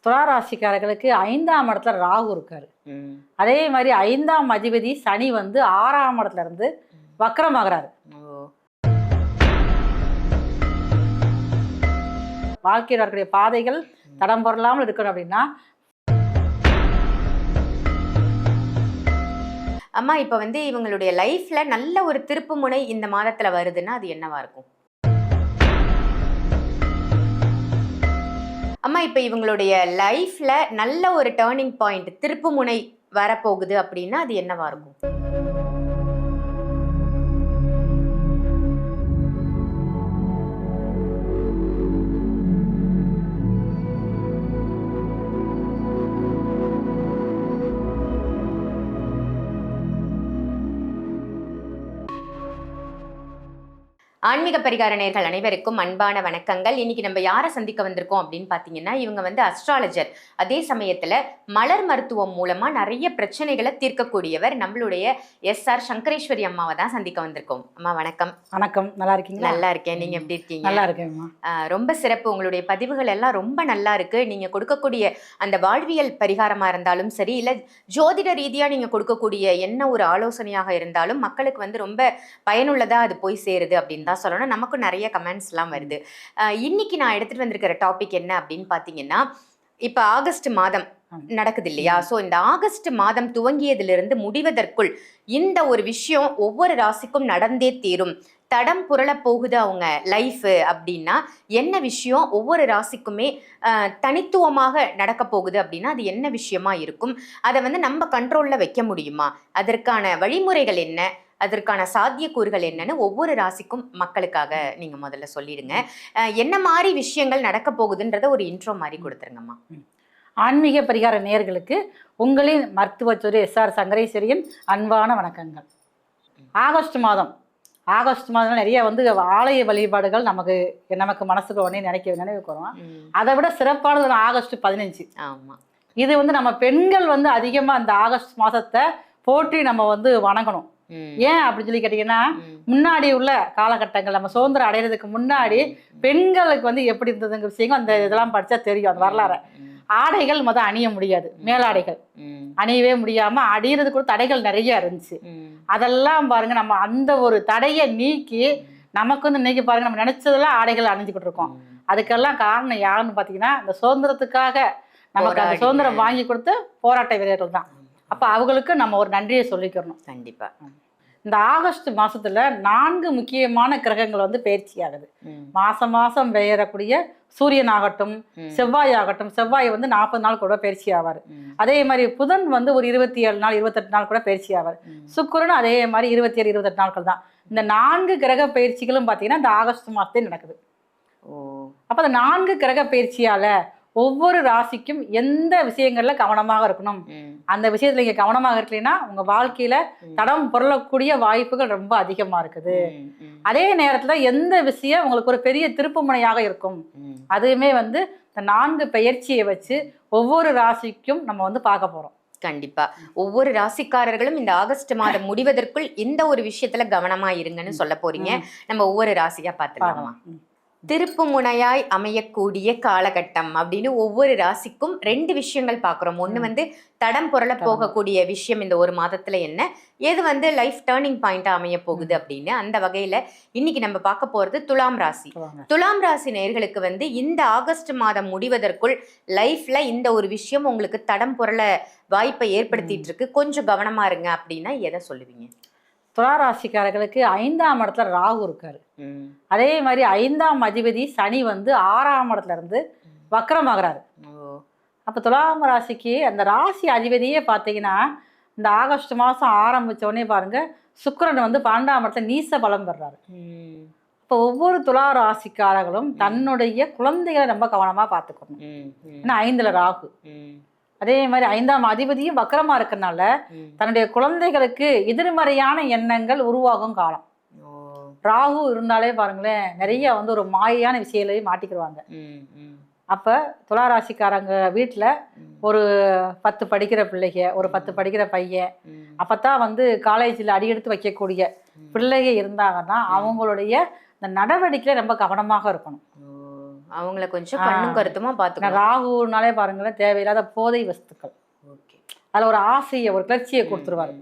துளாராசிக்காரர்களுக்கு 5ஆம் இடத்துல ராகு இருக்காரு. அதே மாதிரி 5ஆம் அதிபதி சனி வந்து 6ஆம் இடத்துல இருந்து வக்ரமாகறாரு. வாழ்க்கையில் வரக்கூடிய பாதைகள் தடம் பொருளாமல் இருக்கணும் அப்படின்னா, அம்மா இப்ப வந்து இவங்களுடைய லைஃப்ல நல்ல ஒரு திருப்பு முனை இந்த மாதத்துல வருதுன்னா அது என்னவா இருக்கும்? அம்மா இப்ப இவங்களுடைய லைஃப்ல நல்ல ஒரு டேர்னிங் பாயிண்ட் திருப்பு முனை வரப்போகுது அப்படின்னா அது என்னவா இருக்கும்? ஆன்மீக பரிகார நேயர்கள் அனைவருக்கும் அன்பான வணக்கங்கள். இன்னைக்கு நம்ம யாரை சந்திக்க வந்திருக்கோம் அப்படின்னு பார்த்தீங்கன்னா, இவங்க வந்து அஸ்ட்ராலஜர். அதே சமயத்தில் மலர் மருத்துவம் மூலமாக நிறைய பிரச்சனைகளை தீர்க்கக்கூடியவர். நம்மளுடைய எஸ்ஆர் சங்கரேஸ்வரி அம்மாவை தான் சந்திக்க வந்திருக்கோம். அம்மா வணக்கம். வணக்கம். நல்லா இருக்கீங்க? நல்லா இருக்கேன். நீங்க எப்படி இருக்கீங்க? நல்லா இருக்கேன். ரொம்ப சிறப்பு. உங்களுடைய பதிவுகள் எல்லாம் ரொம்ப நல்லா இருக்கு. நீங்க கொடுக்கக்கூடிய அந்த வாழ்வியல் பரிகாரமா இருந்தாலும் சரி, இல்லை ஜோதிட ரீதியா நீங்க கொடுக்கக்கூடிய என்ன ஒரு ஆலோசனையாக இருந்தாலும் மக்களுக்கு வந்து ரொம்ப பயனுள்ளதா அது போய் சேருது அப்படின்னு தான் சொல்லணும். நமக்கும் நிறைய கமெண்ட்ஸ்லாம் வருது. இன்னைக்கு நான் எடுத்துட்டு வந்திருக்கிற டாபிக் என்ன அப்படின்னு பார்த்தீங்கன்னா, இப்போ ஆகஸ்ட் மாதம் நடக்குது இல்லையா? ஸோ இந்த ஆகஸ்ட் மாதம் துவங்கியதிலிருந்து முடிவதற்குள் இந்த ஒரு விஷயம் ஒவ்வொரு ராசிக்கும் நடந்தே தீரும், தடம் புரள போகுது அவங்க லைஃப் அப்படின்னா என்ன விஷயம் ஒவ்வொரு ராசிக்குமே தனித்துவமாக நடக்க போகுது அப்படின்னா அது என்ன விஷயமா இருக்கும்? அதை வந்து நம்ம கண்ட்ரோலில் வைக்க முடியுமா? அதற்கான வழிமுறைகள் என்ன, அதற்கான சாத்தியக்கூறுகள் என்னன்னு ஒவ்வொரு ராசிக்கும் மக்களுக்காக நீங்க முதல்ல சொல்லிடுங்க. என்ன மாதிரி விஷயங்கள் நடக்க போகுதுன்றத ஒரு இன்ட்ரோ மாதிரி கொடுத்துருங்கம்மா. ஆன்மீக பரிகார நேயர்களுக்கு உங்களின் மருத்துவத்துறை எஸ்ஆர் சங்கரேஸ்வரியின் அன்பான வணக்கங்கள். ஆகஸ்ட் மாதம் நிறைய வந்து ஆலய வழிபாடுகள் நமக்கு மனசுக்கு உடனே நினைவுக்கு வரும். அதை விட சிறப்பானது ஆகஸ்ட் 15. ஆமா, இது வந்து நம்ம பெண்கள் வந்து அதிகமா அந்த ஆகஸ்ட் மாதத்தை போற்றி நம்ம வந்து வணங்கணும். ஏன் அப்படின்னு சொல்லி கேட்டீங்கன்னா, முன்னாடி உள்ள காலகட்டங்கள் நம்ம சுதந்திரம் அடைகிறதுக்கு முன்னாடி பெண்களுக்கு வந்து எப்படி இருந்ததுங்கிற விஷயங்கள் அந்த இதெல்லாம் படிச்சா தெரியும். அந்த வரலாறு ஆடைகள் அணிய முடியாது, மேலாடைகள் அணியவே முடியாம அடிகிறது கூட தடைகள் நிறைய இருந்துச்சு. அதெல்லாம் பாருங்க, நம்ம அந்த ஒரு தடையை நீக்கி நமக்கு வந்து இன்னைக்கு பாருங்க நம்ம நினைச்சதெல்லாம் ஆடைகள் அணிஞ்சுக்கிட்டு இருக்கோம். அதுக்கெல்லாம் காரணம் யாருன்னு பாத்தீங்கன்னா, இந்த சுதந்திரத்துக்காக நமக்கு அந்த சுதந்திரம் வாங்கி கொடுத்த போராட்ட வீரர்கள் தான். அப்ப அவங்களுக்கு நம்ம ஒரு நன்றியை சொல்லிக்கிறணும். கண்டிப்பா. இந்த ஆகஸ்ட் மாசத்துல 4 முக்கியமான கிரகங்கள் வந்து பயிற்சி ஆகுது. மாசம் பெயரக்கூடிய சூரியன் ஆகட்டும், செவ்வாய் ஆகட்டும். செவ்வாய் வந்து 40 நாள் கூட பயிற்சி ஆவார். அதே மாதிரி புதன் வந்து ஒரு 27 நாள் 28 நாள் கூட பயிற்சி ஆவார். சுக்கிரன் அதே மாதிரி 27 28 நாட்கள் தான். இந்த 4 கிரக பயிற்சிகளும் பார்த்தீங்கன்னா இந்த ஆகஸ்ட் மாசத்தே நடக்குது. அப்ப அந்த 4 கிரக பயிற்சியால ஒவ்வொரு ராசிக்கும் எந்த விஷயங்கள்ல கவனமாக இருக்கணும், அந்த விஷயத்துல நீங்க கவனமாக இருக்கலைன்னா உங்க வாழ்க்கையில தடம் புரளக்கூடிய வாய்ப்புகள் ரொம்ப அதிகமா இருக்குது. அதே நேரத்துல எந்த விஷயம் உங்களுக்கு ஒரு பெரிய திருப்பு முனையாக இருக்கும், அதுவுமே வந்து இந்த 4 பயிற்சியை வச்சு ஒவ்வொரு ராசிக்கும் நம்ம வந்து பார்க்க போறோம். கண்டிப்பா ஒவ்வொரு ராசிக்காரர்களும் இந்த ஆகஸ்ட் மாதம் முடிவதற்குள் இந்த ஒரு விஷயத்துல கவனமா இருங்கன்னு சொல்ல போறீங்க. நம்ம ஒவ்வொரு ராசியா பார்த்துக்கலாமா? திருப்பு முனையாய் அமையக்கூடிய காலகட்டம் அப்படின்னு ஒவ்வொரு ராசிக்கும் 2 விஷயங்கள் பார்க்குறோம். ஒன்று வந்து தடம் புரள போகக்கூடிய விஷயம் இந்த ஒரு மாதத்துல என்ன, எது வந்து லைஃப் டேர்னிங் பாயிண்டா அமைய போகுது அப்படின்னு. அந்த வகையில இன்னைக்கு நம்ம பார்க்க போறது துலாம் ராசி. துலாம் ராசி நேயர்களுக்கு வந்து இந்த ஆகஸ்ட் மாதம் முடிவதற்குள் லைஃப்ல இந்த ஒரு விஷயம் உங்களுக்கு தடம் புரள வாய்ப்பை ஏற்படுத்திட்டு இருக்கு, கொஞ்சம் கவனமா இருங்க அப்படின்னா எதை சொல்லுவீங்க? துளாராசிக்காரர்களுக்கு 5ஆம் இடத்துல ராகு இருக்காரு. அதே மாதிரி 5ஆம் அதிபதி சனி வந்து 6ஆம் இடத்துல இருந்து வக்ரமாகறாரு. அப்ப துலாம் ராசிக்கு அந்த ராசி அதிபதியே பார்த்தீங்கன்னா இந்த ஆகஸ்ட் மாதம் ஆரம்பிச்ச உடனே பாருங்க சுக்கிரன் வந்து 12ஆம் இடத்துல நீச பலம் பெறாரு. இப்போ ஒவ்வொரு துலா ராசிக்காரர்களும் தன்னுடைய குழந்தைகளை ரொம்ப கவனமா பார்த்துக்கணும். ஏன்னா 5ல ராகு, அதே மாதிரி 5ஆம் அதிபதியும் வக்கரமா இருக்கறனால தன்னுடைய குழந்தைகளுக்கு எதிர்மறையான எண்ணங்கள் உருவாகும் காலம். ராகு இருந்தாலே பாருங்களேன் நிறைய வந்து ஒரு மாயான விஷயங்களையும் மாட்டிக்கிடுவாங்க. அப்ப துளாராசிக்காரங்க வீட்டுல ஒரு 10 படிக்கிற பிள்ளைங்க, ஒரு 10 படிக்கிற பையன், அப்பதான் வந்து காலேஜில் அடியெடுத்து வைக்கக்கூடிய பிள்ளைங்க இருந்தாங்கன்னா அவங்களுடைய இந்த நடவடிக்கையில ரொம்ப கவனமாக இருக்கணும். அவங்கள கொஞ்சம் கண்ணும் கருத்துமா நான் பாத்துக்கணும். ராகுனாலே பாருங்களேன், தேவையில்லாத போதை வஸ்துக்கள், ஓகே. அதுல ஒரு ஆசையை ஒரு கிளர்ச்சியை கொடுத்துருவாரு.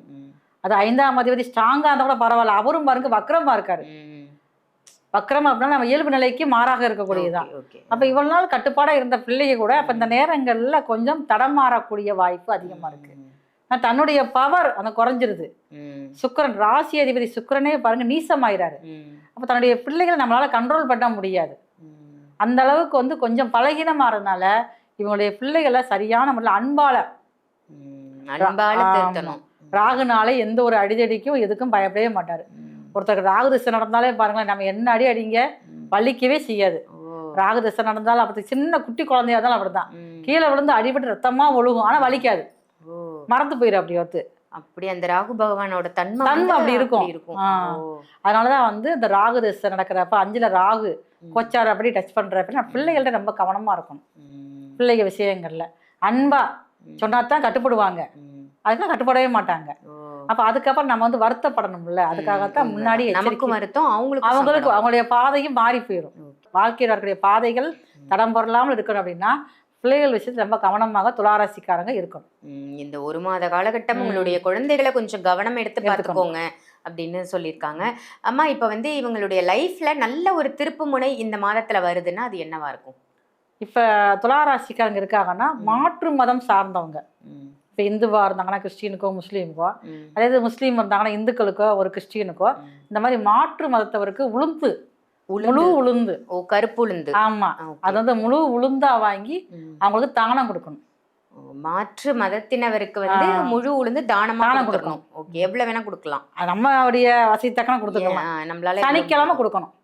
அது 5ஆம் அதிபதி ஸ்ட்ராங்கா இருந்தா கூட பரவாயில்ல, அவரும் பாருங்க வக்ரமா இருக்காரு. வக்ரம் அப்படின்னா நம்ம இயல்பு நிலைக்கு மாறாக இருக்கக்கூடியதுதான். அப்ப இவ்வளவு நாள் கட்டுப்பாடா இருந்த பிள்ளைங்க கூட அப்ப இந்த நேரங்கள்ல கொஞ்சம் தடமாறக்கூடிய வாய்ப்பு அதிகமா இருக்கு. தன்னுடைய பவர் அந்த குறைஞ்சிருது. சுக்கிரன் ராசி அதிபதி சுக்கிரனே பாருங்க நீசமாயிராரு. அப்ப தன்னுடைய பிள்ளைகளை நம்மளால கண்ட்ரோல் பண்ண முடியாது. அந்த அளவுக்கு வந்து கொஞ்சம் பலகீனமாறதுனால இவங்களுடைய பிள்ளைகளை சரியான முறையில் அன்பால திருத்தணும். ராகுனாலே எந்த ஒரு அடிதடிக்கும் எதுக்கும் பயப்படவே மாட்டாரு. ஒருத்தருக்கு ராகு திசை நடந்தாலே பாருங்களேன், நம்ம என்ன அடி அடிங்க வலிக்கவே செய்யாது. ராகு திசை நடந்தாலும் அப்படி சின்ன குட்டி குழந்தையா இருந்தாலும் அப்படிதான், கீழே விழுந்து அடிபட்டு ரத்தமா ஒழுகும், ஆனா வலிக்காது, மறந்து போயிடும். அப்படி வந்து அப்படி அந்த ராகு பகவானோட தன்மை அப்படி இருக்கும். அதனாலதான் வந்து இந்த ராகு திசை நடக்கிறப்ப 5ல ராகு கோச்சார அப்படி டச் பண்றப்ப பிள்ளைகள்ட்ட ரொம்ப கவனமா இருக்கணும். பிள்ளைங்க விஷயங்கள்ல அன்பா சொன்னாதான் கட்டுப்படுவாங்க, அதுக்கெல்லாம் கட்டுப்படவே மாட்டாங்க. அப்ப அதுக்கப்புறம் நம்ம வந்து வருத்தப்படணும்ல, அதுக்காகத்தான் முன்னாடி நமக்கும் வருத்தம், அவங்களுக்கு அவங்களுடைய பாதையும் மாறி போயிடும். வாழ்க்கையில் இருக்கக்கூடிய பாதைகள் தடம் பொருளாமல் இருக்கணும் அப்படின்னா பிள்ளைகள் விஷயத்துல ரொம்ப கவனமாக துளாராசிக்காரங்க இருக்கணும். இந்த 1 மாத காலகட்டம் உங்களுடைய குழந்தைகளை கொஞ்சம் கவனம் எடுத்து பார்த்துக்கோங்க அப்படின்னு சொல்லியிருக்காங்க. அம்மா இப்ப வந்து இவங்களுடைய லைஃப்ல நல்ல ஒரு திருப்பு முனை இந்த மாதத்துல வருதுன்னா அது என்னவா இருக்கும்? இப்ப துளாராசிக்காரங்க இருக்காங்கன்னா மாற்று மதம் சார்ந்தவங்க, இப்போ இந்துவா இருந்தாங்கன்னா கிறிஸ்டினுக்கோ முஸ்லீமுக்கோ, அதாவது முஸ்லீம் இருந்தாங்கன்னா இந்துக்களுக்கோ ஒரு கிறிஸ்டினுக்கோ, இந்த மாதிரி மாற்று மதத்தவருக்கு உளுந்து முழு உளுந்து, கருப்பு உளுந்து, ஆமா, அது வந்து முழு உளுந்தா வாங்கி அவங்களுக்கு தானம் கொடுக்கணும். மாற்று மதத்தினவருக்கு வந்து முழு உளுந்து தானமா கொடுக்கணும். ஓகே, எவ்வளவு வேணா கொடுக்கலாம், நம்மளுடைய வசதி தக்கன கொடுத்துக்கலாம். நம்மளால சனிக்கிழமை கொடுக்கணும்.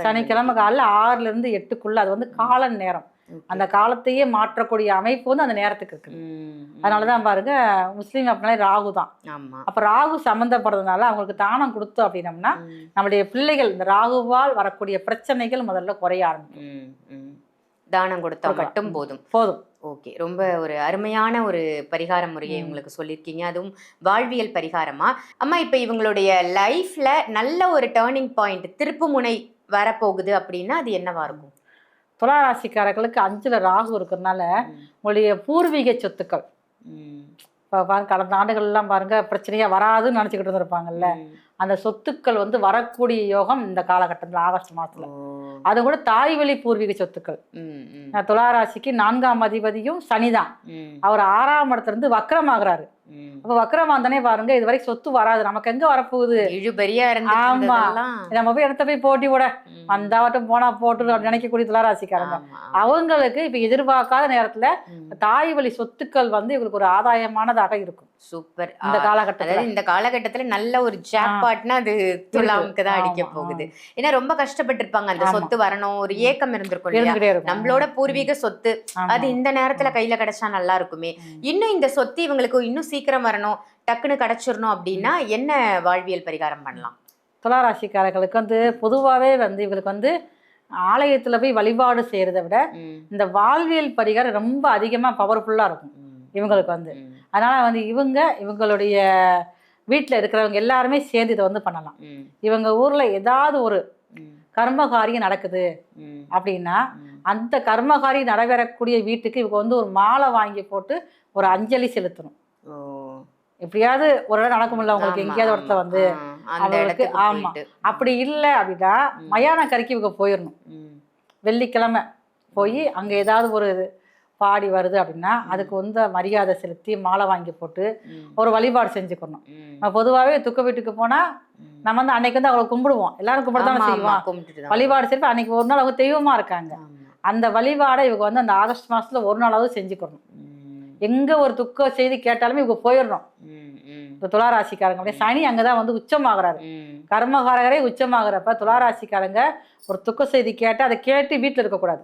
சனிக்கிழமை காலைல 6ல இருந்து 8க்குள்ள, அது வந்து கால நேரம், அந்த காலத்தையே மாற்றக்கூடிய அமைப்பு வந்து அந்த நேரத்துக்கு இருக்கு. அதனாலதான் பாருங்க முஸ்லீம் அப்படின்னாலே ராகு தான். அப்ப ராகு சம்பந்தப்படுறதுனால அவங்களுக்கு தானம் கொடுத்தோம் அப்படின்னம்னா நம்மளுடைய பிள்ளைகள் இந்த ராகுவால் வரக்கூடிய பிரச்சனைகள் முதல்ல குறைய ஆரம்பிக்கும். தானம் கொடுத்தா மட்டும் போதும். ஓகே, ரொம்ப ஒரு அருமையான ஒரு பரிகார முறையை உங்களுக்கு சொல்லியிருக்கீங்க, அதுவும் வாழ்வியல் பரிகாரமா. அம்மா இப்ப இவங்களுடைய லைஃப்ல நல்ல ஒரு டேர்னிங் பாயிண்ட், திருப்பு முனை வரப்போகுது அப்படின்னா அது என்னவா இருக்கும்? துளாராசிக்காரர்களுக்கு 5ல ராகு இருக்கிறதுனால உங்களுடைய பூர்வீக சொத்துக்கள், இப்போ பாருங்க கடந்த ஆண்டுகள்லாம் பாருங்க பிரச்சனையா வராதுன்னு நினச்சிக்கிட்டு இருந்திருப்பாங்கல்ல, அந்த சொத்துக்கள் வந்து வரக்கூடிய யோகம் இந்த காலகட்டத்தில் ஆகஸ்ட் மாதத்துல. அது கூட தாய் வழி பூர்வீக சொத்துக்கள். துளாராசிக்கு 4ஆம் அதிபதியும் சனிதான், அவர் 6ஆம் இடத்துல இருந்து வக்ரமாகறாரு. அப்ப வக்ரமாந்தானே பாருங்க இது வரைக்கும் சொத்து வராது, நமக்கு எங்க வரப்போகுது, ஆமா நம்ம போய் இடத்த போய் போட்டி விட வந்தாவட்டும் போனா போட்டு அப்படி நினைக்கக்கூடிய துளாராசிக்காரங்க அவங்களுக்கு இப்ப எதிர்பார்க்காத நேரத்துல தாய் வழி சொத்துக்கள் வந்து இவங்களுக்கு ஒரு ஆதாயமானதாக இருக்கும். சூப்பர். இந்த காலகட்டத்துல நல்ல ஒரு ஜாக்பாட்னா அது துலாமுக்கு தான் அடிக்க போகுது. ஏன்னா ரொம்ப கஷ்டப்பட்டு இருப்பாங்க, அந்த சொத்து வரணும் ஒரு ஏக்கம் இருந்திருக்கும், நம்மளோட பூர்வீக சொத்து அது இந்த நேரத்துல கையில கிடைச்சா நல்லா இருக்குமே, இன்னும் இந்த சொத்து இவங்களுக்கு இன்னும் சீக்கிரம் வரணும், டக்குன்னு கிடைச்சிடணும் அப்படின்னா என்ன வாழ்வியல் பரிகாரம் பண்ணலாம்? துளாராசிக்காரர்களுக்கு வந்து பொதுவாகவே வந்து இவங்களுக்கு வந்து ஆலயத்துல போய் வழிபாடு செய்யறதை விட இந்த வாழ்வியல் பரிகாரம் ரொம்ப அதிகமா பவர்ஃபுல்லா இருக்கும் இவங்களுக்கு வந்து. அதனால வந்து இவங்களுடைய வீட்டில் இருக்கிறவங்க எல்லாருமே சேர்ந்து இதை வந்து பண்ணலாம். இவங்க ஊர்ல ஏதாவது ஒரு கர்மகாரியம் நடக்குது அப்படின்னா அந்த கர்மகாரியம் நடைபெறக்கூடிய வீட்டுக்கு இவங்க வந்து ஒரு மாலை வாங்கி போட்டு ஒரு அஞ்சலி செலுத்தணும். எப்படியாவது ஒரு இடம் நடக்கும்ல உங்களுக்கு, எங்கேயாவது ஒருத்தர் வந்து அவங்களுக்கு, ஆமா அப்படி இல்லை அப்படின்னா மயான கறிக்கு இவங்க போயிடணும். வெள்ளிக்கிழமை போய் அங்க ஏதாவது ஒரு பாடி வருது அப்படின்னா அதுக்கு வந்து மரியாதை செலுத்தி மாலை வாங்கி போட்டு ஒரு வழிபாடு செஞ்சுக்கணும். பொதுவாகவே துக்க வீட்டுக்கு போனா நம்ம வந்து அன்னைக்கு வந்து அவங்களை கும்பிடுவோம், எல்லாரும் கும்பிடத்தானே செய்வோம், வழிபாடு செய்வோம். அன்னைக்கு ஒரு நாள் அவங்க தெய்வமா இருக்காங்க, அந்த வழிபாடை இவங்க வந்து அந்த ஆகஸ்ட் மாசத்துல ஒரு நாளாவது செஞ்சுக்கணும். எங்க ஒரு துக்க செய்தி கேட்டாலுமே இவங்க போயிடணும். இப்போ துளாராசிக்காரங்க அப்படியே சனி அங்கதான் வந்து உச்சமாகறாரு, கர்மகாரகரே உச்சமாகறப்ப துளாராசிக்காரங்க ஒரு துக்க செய்தி கேட்டு அதை கேட்டு வீட்டுல இருக்கக்கூடாது,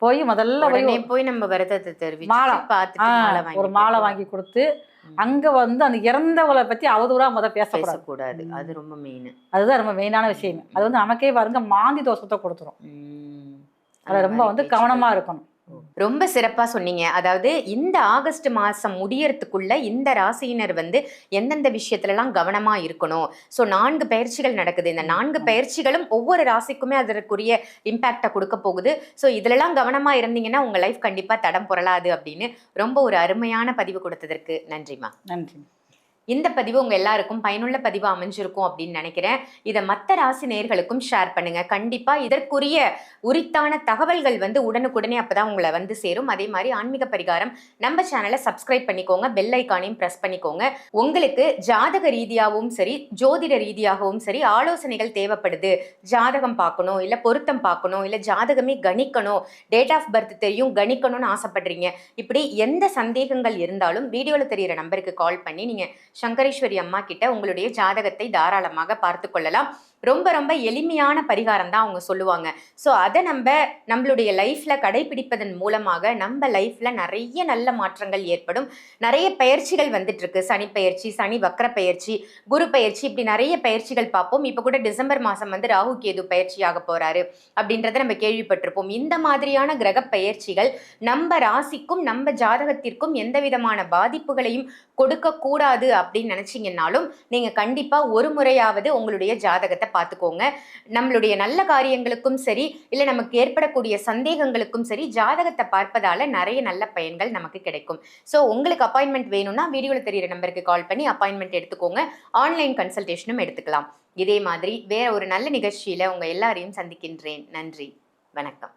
போய் முதல்ல போய் நம்ம விரதத்தை தெரிவி ஒரு மாலை வாங்கி கொடுத்து அங்க வந்து அந்த இறந்தவளை பத்தி அவதூறா பேசக்கூடாது. அது ரொம்ப மெயின், அதுதான் ரொம்ப மெயினான விஷயம். அது வந்து நமக்கே பாருங்க மாந்தி தோஷத்தை கொடுத்துரும். அதுல ரொம்ப வந்து கவனமா இருக்கணும். ரொம்ப சிறப்பா சொன்னீங்க. அதாவது இந்த ஆகஸ்ட் மாசம் முடியறதுக்குள்ள இந்த ராசியினர் வந்து எந்தெந்த விஷயத்துலலாம் கவனமா இருக்கணும். ஸோ 4 பயிற்சிகள் நடக்குது. இந்த 4 பயிற்சிகளும் ஒவ்வொரு ராசிக்குமே அதற்குரிய இம்பாக்ட குடுக்க போகுது. ஸோ இதுலலாம் கவனமா இருந்தீங்கன்னா உங்க லைஃப் கண்டிப்பா தடம் புரளாது அப்படின்னு ரொம்ப ஒரு அருமையான பதிவு கொடுத்ததற்கு நன்றிம்மா. நன்றி. இந்த பதிவு உங்க எல்லாருக்கும் பயனுள்ள பதிவா அமைஞ்சிருக்கும் அப்படின்னு நினைக்கிறேன். இதை மற்ற ராசி நேயர்களுக்கும் ஷேர் பண்ணுங்க. கண்டிப்பா இதற்குரிய உரித்தான தகவல்கள் வந்து உடனுக்குடனே அப்பதான் உங்களை வந்து சேரும். அதே மாதிரி ஆன்மீக பரிகாரம் நம்ம சேனலை சப்ஸ்கிரைப் பண்ணிக்கோங்க, பெல் ஐக்கானையும் பிரஸ் பண்ணிக்கோங்க. உங்களுக்கு ஜாதக ரீதியாகவும் சரி, ஜோதிட ரீதியாகவும் சரி ஆலோசனைகள் தேவைப்படுது, ஜாதகம் பார்க்கணும், இல்ல பொருத்தம் பார்க்கணும், இல்ல ஜாதகமே கணிக்கணும், டேட் ஆஃப் பர்த் தெரியும் கணிக்கணும்னு ஆசைப்படுறீங்க, இப்படி எந்த சந்தேகங்கள் இருந்தாலும் வீடியோல தெரியிற நம்பருக்கு கால் பண்ணி நீங்க சங்கரேஸ்வரி அம்மா கிட்ட உங்களுடைய ஜாதகத்தை தாராளமாக பார்த்து கொள்ளலாம். ரொம்ப ரொம்ப எளிமையான பரிகாரம் தான் அவங்க சொல்லுவாங்க. ஸோ அதை நம்மளுடைய லைஃப்ல கடைபிடிப்பதன் மூலமாக நம்ம லைஃப்ல நிறைய நல்ல மாற்றங்கள் ஏற்படும். நிறைய பயிற்சிகள் வந்துட்டு இருக்கு. சனி பயிற்சி, சனி வக்ர பயிற்சி, குரு பயிற்சி, இப்படி நிறைய பயிற்சிகள் பார்ப்போம். இப்போ கூட டிசம்பர் மாசம் வந்து ராகு கேது பயிற்சியாக போறாரு அப்படின்றத நம்ம கேள்விப்பட்டிருப்போம். இந்த மாதிரியான கிரக பயிற்சிகள் நம்ம ராசிக்கும் நம்ம ஜாதகத்திற்கும் எந்த விதமான பாதிப்புகளையும் கொடுக்க கூடாது அப்படின்னு நினைச்சீங்கன்னாலும் நீங்க கண்டிப்பா ஒரு முறையாவது உங்களுடைய ஜாதகத்தை பார்த்துக்கோங்க. நம்மளுடைய நல்ல காரியங்களுக்கும் சரி, இல்ல நமக்கு ஏற்படக்கூடிய சந்தேகங்களுக்கும் சரி, ஜாதகத்தை பார்ப்பதால நிறைய நல்ல பயன்கள் நமக்கு கிடைக்கும். ஸோ உங்களுக்கு அப்பாயின்மெண்ட் வேணும்னா வீடியோல தெரியிற நம்பருக்கு கால் பண்ணி அப்பாயின்மெண்ட் எடுத்துக்கோங்க. ஆன்லைன் கன்சல்டேஷனும் எடுத்துக்கலாம். இதே மாதிரி வேற ஒரு நல்ல நிகழ்ச்சியில உங்க எல்லாரையும் சந்திக்கின்றேன். நன்றி, வணக்கம்.